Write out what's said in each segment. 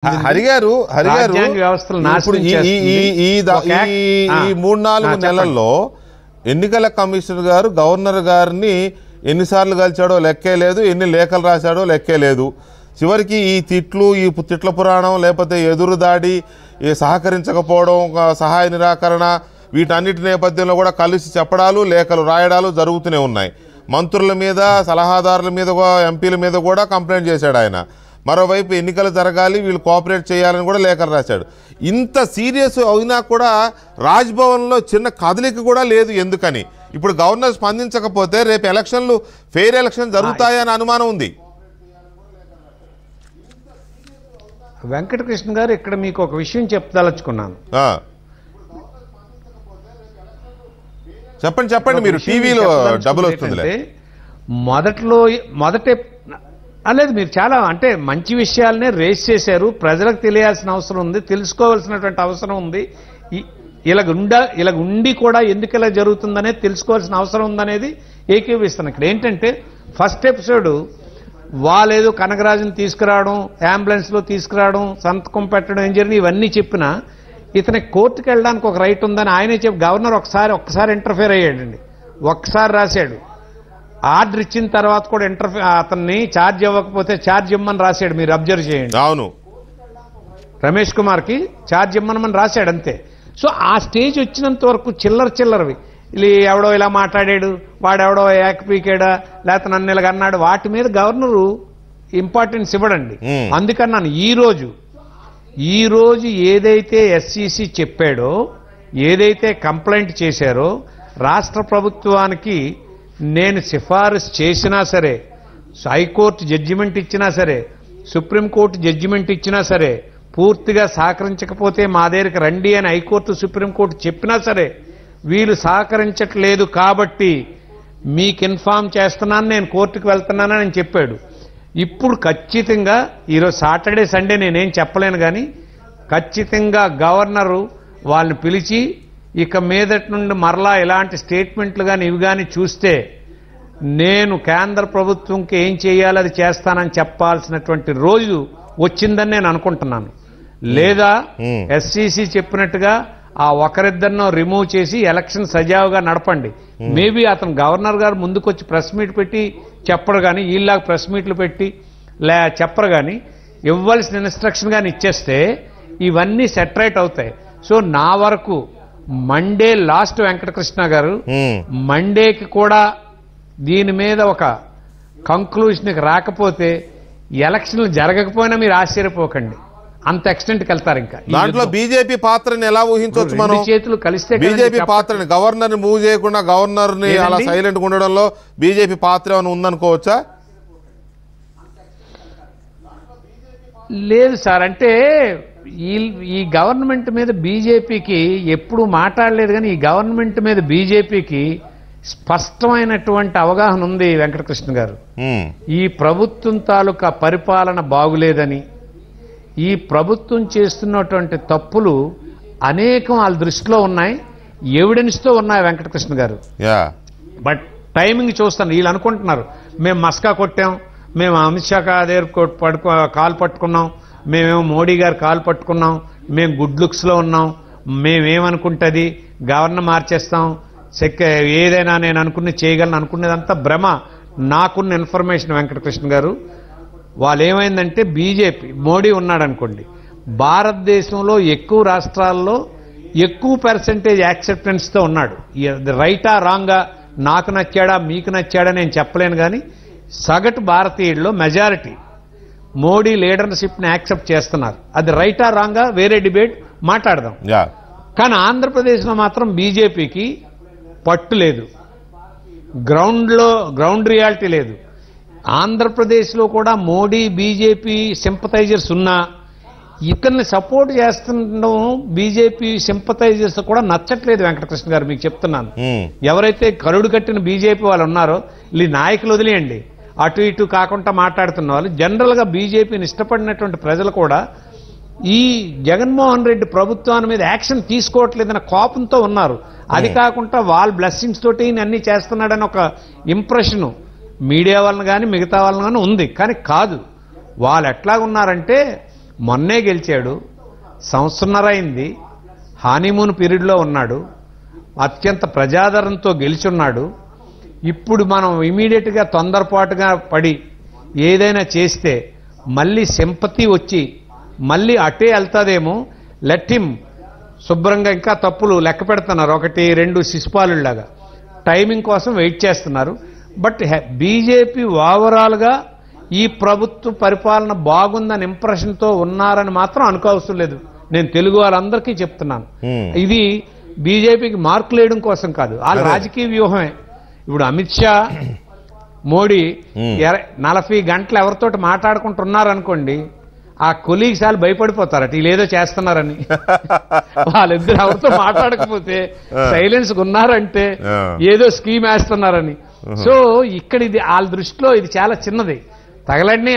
హరిగారు ఇప్పుడు ఈ 3-4 నెలల్లో ఎన్నికల కమిషనర్ గారు గవర్నర్ గారిని ఎన్నిసార్లు కలిచాడో లెక్కే లేదు, ఎన్ని లేఖలు రాశాడో లెక్కే లేదు. చివరికి ఈ తిట్ల పురాణం, లేకపోతే ఎదురుదాడి, సహకరించకపోవడం, సహాయ నిరాకరణ, వీటన్నిటి నేపథ్యంలో కూడా కలిసి చెప్పడాలు, లేఖలు రాయడాలు జరుగుతూనే ఉన్నాయి. మంత్రుల మీద, సలహాదారుల మీద, ఎంపీల మీద కూడా కంప్లైంట్ చేశాడు ఆయన. మరోవైపు ఎన్నికలు జరగాలి, వీళ్ళు కోఆపరేట్ చేయాలని కూడా లేఖలు రాశాడు. ఇంత సీరియస్ అయినా కూడా రాజ్భవన్లో చిన్న కదలిక కూడా లేదు. ఎందుకని? ఇప్పుడు గవర్నర్ స్పందించకపోతే రేపు ఎలక్షన్లు, ఫెయిర్ ఎలక్షన్ జరుగుతాయని అనుమానం ఉంది. వెంకటకృష్ణ గారు, ఇక్కడ మీకు ఒక విషయం చెప్పదలుచుకున్నాను. చెప్పండి. మీరు టీవీలో డబుల్ వస్తుంది. మొదటే లేదు, మీరు చాలా మంచి విషయాలనే రేస్ చేశారు. ప్రజలకు తెలియాల్సిన అవసరం ఉంది, తెలుసుకోవాల్సినటువంటి అవసరం ఉంది. ఇలాగ ఉండి కూడా ఎందుకు ఇలా జరుగుతుందనేది తెలుసుకోవాల్సిన అవసరం ఉందనేది ఏకీభవిస్తున్నాను. ఇక్కడ ఏంటంటే, ఫస్ట్ ఎపిసోడ్ వాళ్ళేదో కనకరాజుని తీసుకురావడం, అంబులెన్స్లో తీసుకురావడం, సంతకం పెట్టడం, ఏం జరిగింది ఇవన్నీ చెప్పినా ఇతనికి కోర్టుకు వెళ్ళడానికి ఒక రైట్ ఉందని ఆయనే చెప్పి గవర్నర్ ఒక్కసారి ఇంటర్ఫేర్ అయ్యాడండి. ఒక్కసారి రాశాడు. ఆర్డర్ ఇచ్చిన తర్వాత కూడా అతన్ని ఛార్జ్ ఇవ్వకపోతే ఛార్జ్ ఇమ్మని రాశాడు. మీరు అబ్జర్వ్ చేయండి. అవును, రమేష్ కుమార్కి ఛార్జ్ ఇమ్మనమని రాశాడు, అంతే. సో ఆ స్టేజ్ వచ్చినంత వరకు చిల్లరవి ఎవడో ఇలా మాట్లాడాడు, వాడెవడో ఏకపీకాడా, లేకపోతే నన్ను ఇలాగ అన్నాడు, వాటి మీద గవర్నరు ఇంపార్టెన్స్ ఇవ్వడండి. అందుకన్నాను ఈ రోజు ఏదైతే ఎస్సీసీ చెప్పాడో, ఏదైతే కంప్లైంట్ చేశారో, రాష్ట్ర ప్రభుత్వానికి నేను సిఫారసు చేసినా సరే, హైకోర్టు జడ్జిమెంట్ ఇచ్చినా సరే, సుప్రీంకోర్టు జడ్జిమెంట్ ఇచ్చినా సరే, పూర్తిగా సహకరించకపోతే మా దగ్గరికి రండి అని హైకోర్టు, సుప్రీంకోర్టు చెప్పినా సరే, వీళ్ళు సహకరించట్లేదు కాబట్టి మీకు ఇన్ఫార్మ్ చేస్తున్నాను, నేను కోర్టుకు వెళ్తున్నానని చెప్పాడు. ఇప్పుడు ఖచ్చితంగా ఈరోజు సాటర్డే సండే నేనేం చెప్పలేను, కానీ ఖచ్చితంగా గవర్నరు వాళ్ళని పిలిచి ఇక మీదటి నుండి మరలా ఇలాంటి స్టేట్మెంట్లు కానీ ఇవి కానీ చూస్తే నేను కేంద్ర ప్రభుత్వంకి ఏం చేయాలో అది చేస్తానని చెప్పాల్సినటువంటి రోజు వచ్చిందని నేను అనుకుంటున్నాను. లేదా ఎస్సీసీ చెప్పినట్టుగా ఆ ఒకరిద్దరినో రిమూవ్ చేసి ఎలక్షన్ సజావుగా నడపండి. మేబీ అతను గవర్నర్ గారు ముందుకొచ్చి ప్రెస్ మీట్ పెట్టి చెప్పరు, కానీ వీళ్ళలాగా ప్రెస్ మీట్లు పెట్టి చెప్పరు, కానీ ఇవ్వాల్సిన ఇన్స్ట్రక్షన్ కానీ ఇచ్చేస్తే ఇవన్నీ సెటరేట్ అవుతాయి. సో నా వరకు మండే లాస్ట్ వెంకటకృష్ణ గారు, మండేకి కూడా దీని మీద ఒక కంక్లూషన్కి రాకపోతే ఎలక్షన్లు జరగకపోయినా మీరు ఆశ్చర్యపోకండి, అంత ఎక్స్టెంట్కి వెళ్తారు. ఇంకా దాంట్లో బీజేపీ పాత్రని ఎలా ఊహించవచ్చు మనం? చేతులు కలిస్తే బీజేపీ పాత్రని, గవర్నర్ ని మూవ్ చేయకుండా గవర్నర్ ని అలా సైలెంట్ గా ఉండడంలో బీజేపీ పాత్ర ఏమైనా ఉందనుకోవచ్చా? లేదు సార్, ఈ గవర్నమెంట్ మీద బీజేపీకి ఎప్పుడు మాట్లాడలేదు, కానీ ఈ గవర్నమెంట్ మీద బీజేపీకి స్పష్టమైనటువంటి అవగాహన ఉంది. వెంకటకృష్ణ గారు, ఈ ప్రభుత్వం తాలూకా పరిపాలన బాగులేదని, ఈ ప్రభుత్వం చేస్తున్నటువంటి తప్పులు అనేకం వాళ్ళ దృష్టిలో ఉన్నాయి, ఎవిడెన్స్తో ఉన్నాయి వెంకటకృష్ణ గారు. బట్ టైమింగ్ చూస్తాను, వీళ్ళు అనుకుంటున్నారు మేము మస్కా కొట్టాం, మేము అమిత్ షా దగ్గర కాలు పట్టుకున్నాం, మేమేమో మోడీ గారు కాలు పట్టుకున్నాం, మేము గుడ్ లుక్స్లో ఉన్నాం, మేమేమనుకుంటుంది గవర్నర్ మార్చేస్తాం, ఏదైనా నేను అనుకుని చేయగలను అనుకునేదంతా భ్రమ. నాకున్న ఇన్ఫర్మేషన్ వెంకటకృష్ణ గారు, వాళ్ళు ఏమైందంటే బీజేపీ, మోడీ ఉన్నాడు అనుకోండి, భారతదేశంలో ఎక్కువ రాష్ట్రాల్లో ఎక్కువ పర్సెంటేజ్ యాక్సెప్టెన్స్తో ఉన్నాడు. రైటా రాంగా, నాకు నచ్చాడా మీకు నచ్చాడా నేను చెప్పలేను, కానీ సగటు భారతీయుల్లో మెజారిటీ మోడీ లీడర్షిప్ని యాక్సెప్ట్ చేస్తున్నారు. అది రైటా రాంగా వేరే డిబేట్ మాట్లాడదాం. కానీ ఆంధ్రప్రదేశ్లో మాత్రం బీజేపీకి పట్టు లేదు, గ్రౌండ్ రియాలిటీ లేదు. ఆంధ్రప్రదేశ్లో కూడా మోడీ బీజేపీ సింపథైజర్స్ ఉన్నా ఇతన్ని సపోర్ట్ చేస్తుండడం బీజేపీ సింపథైజర్స్ కూడా నచ్చట్లేదు. వెంకటకృష్ణ గారు, మీకు చెప్తున్నాను, ఎవరైతే కరుడు కట్టిన బీజేపీ వాళ్ళు ఉన్నారో, ఈ నాయకులు వదిలేయండి, అటు ఇటు కాకుండా మాట్లాడుతున్న వాళ్ళు, జనరల్గా బీజేపీని ఇష్టపడినటువంటి ప్రజలు కూడా ఈ జగన్మోహన్ రెడ్డి ప్రభుత్వాన్ని మీద యాక్షన్ తీసుకోవట్లేదన్న కోపంతో ఉన్నారు. అది కాకుండా వాళ్ళ బ్లెస్సింగ్స్ తోటి అన్ని చేస్తున్నాడని ఒక ఇంప్రెషన్ మీడియా వాళ్ళని కానీ మిగతా వాళ్ళని కానీ ఉంది. కానీ కాదు, వాళ్ళు ఎట్లాగున్నారంటే మొన్నే గెలిచాడు, సంవత్సరన్నర అయింది, హానీమూన్ పీరియడ్లో ఉన్నాడు, అత్యంత ప్రజాదరణతో గెలిచున్నాడు. ఇప్పుడు మనం ఇమీడియట్గా తొందరపాటుగా పడి ఏదైనా చేస్తే మళ్ళీ సింపతి వచ్చి మళ్ళీ అటే వెళ్తాదేమో. లెట్ హిమ్ శుభ్రంగా ఇంకా తప్పులు లెక్క పెడుతున్నారు, 1, 2 శిశుపాలులాగా టైమింగ్ కోసం వెయిట్ చేస్తున్నారు. బట్ బీజేపీ ఓవరాల్గా ఈ ప్రభుత్వ పరిపాలన బాగుందని ఇంప్రెషన్తో ఉన్నారని మాత్రం అనుకోవసం లేదు. నేను తెలుగు వాళ్ళందరికీ చెప్తున్నాను, ఇది బీజేపీకి మార్కులు వేయడం కోసం కాదు, వాళ్ళ రాజకీయ వ్యూహమే. ఇప్పుడు అమిత్ షా, మోడీ 40 గంటలు ఎవరితో మాట్లాడుకుంటున్నారనుకోండి, ఆ కొలీగ్స్ వాళ్ళు భయపడిపోతారట వీళ్ళేదో చేస్తున్నారని. వాళ్ళిద్దరు ఎవరితో మాట్లాడకపోతే సైలెన్స్ ఉన్నారంటే ఏదో స్కీమ్ వేస్తున్నారని. సో ఇక్కడ ఇది వాళ్ళ దృష్టిలో ఇది చాలా చిన్నది. తగలడిని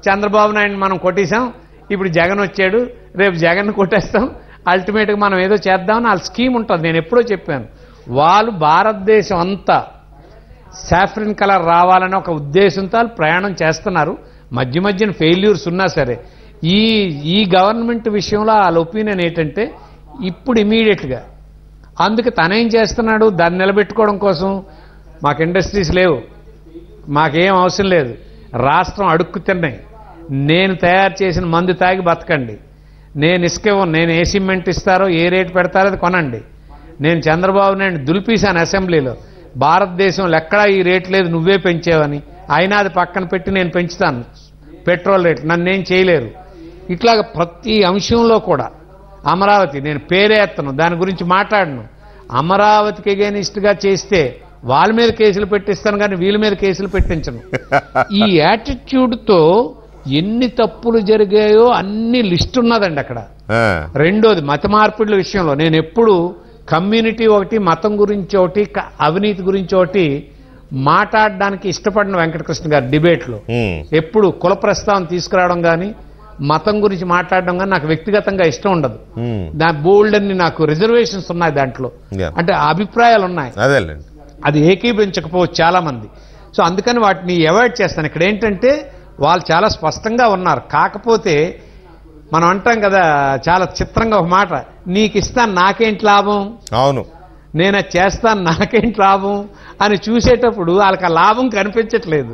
చంద్రబాబు నాయుడు మనం కొట్టేశాం, ఇప్పుడు జగన్ వచ్చాడు, రేపు జగన్ కొట్టేస్తాం, అల్టిమేట్గా మనం ఏదో చేద్దామని వాళ్ళ స్కీమ్ ఉంటుంది. నేను ఎప్పుడో చెప్పాను, వాళ్ళు భారతదేశం అంతా సాఫ్రిన్ కలర్ రావాలని ఒక ఉద్దేశంతో ప్రయాణం చేస్తున్నారు. మధ్య మధ్యన ఫెయిల్యూర్స్ ఉన్నా సరే ఈ గవర్నమెంట్ విషయంలో వాళ్ళ ఒపీనియన్ ఏంటంటే ఇప్పుడు ఇమీడియట్గా అందుకే తనేం చేస్తున్నాడు, దాన్ని నిలబెట్టుకోవడం కోసం మాకు ఇండస్ట్రీస్ లేవు, మాకేం అవసరం లేదు, రాష్ట్రం అడుక్కు తిన్నాయి, నేను తయారు చేసిన మందు తాగి బతకండి, నేను ఇసుకేవను, నేను ఏ సిమెంట్ ఇస్తారో ఏ రేటు పెడతారో అది కొనండి, నేను చంద్రబాబు నాయుడు దులిపేశాను అసెంబ్లీలో, భారతదేశంలో ఎక్కడా ఈ రేటు లేదు, నువ్వే పెంచావని, అయినా అది పక్కన పెట్టి నేను పెంచుతాను పెట్రోల్ రేటు, నన్నేం చేయలేరు. ఇట్లాగ ప్రతి అంశంలో కూడా అమరావతి నేను పేరే ఎత్తను, దాని గురించి మాట్లాడను, అమరావతికి అగైనిస్ట్గా చేస్తే వాళ్ళ మీద కేసులు పెట్టిస్తాను కానీ వీళ్ళ మీద కేసులు పెట్టించను. ఈ యాటిట్యూడ్తో ఎన్ని తప్పులు జరిగాయో అన్ని లిస్ట్ ఉన్నదండి అక్కడ. రెండోది మత మార్పిడుల విషయంలో నేను ఎప్పుడు కమ్యూనిటీ ఒకటి, మతం గురించి ఒకటి, అవినీతి గురించి ఒకటి మాట్లాడడానికి ఇష్టపడిన వెంకటకృష్ణ గారు డిబేట్లో ఎప్పుడు కుల ప్రస్తావన తీసుకురావడం కానీ మతం గురించి మాట్లాడడం కానీ నాకు వ్యక్తిగతంగా ఇష్టం ఉండదు. బోల్డ్ అని నాకు రిజర్వేషన్స్ ఉన్నాయి దాంట్లో, అంటే అభిప్రాయాలు ఉన్నాయి, అది ఏకీభించకపోవచ్చు చాలా మంది. సో అందుకని వాటిని అవాయిడ్ చేస్తాను. ఇక్కడ ఏంటంటే వాళ్ళు చాలా స్పష్టంగా ఉన్నారు. కాకపోతే మనం అంటాం కదా చాలా చిత్రంగా ఒక మాట, నీకు ఇస్తాను నాకేంటి లాభం, అవును నేను చేస్తాను నాకేంటి లాభం అని చూసేటప్పుడు వాళ్ళకి ఆ లాభం కనిపించట్లేదు.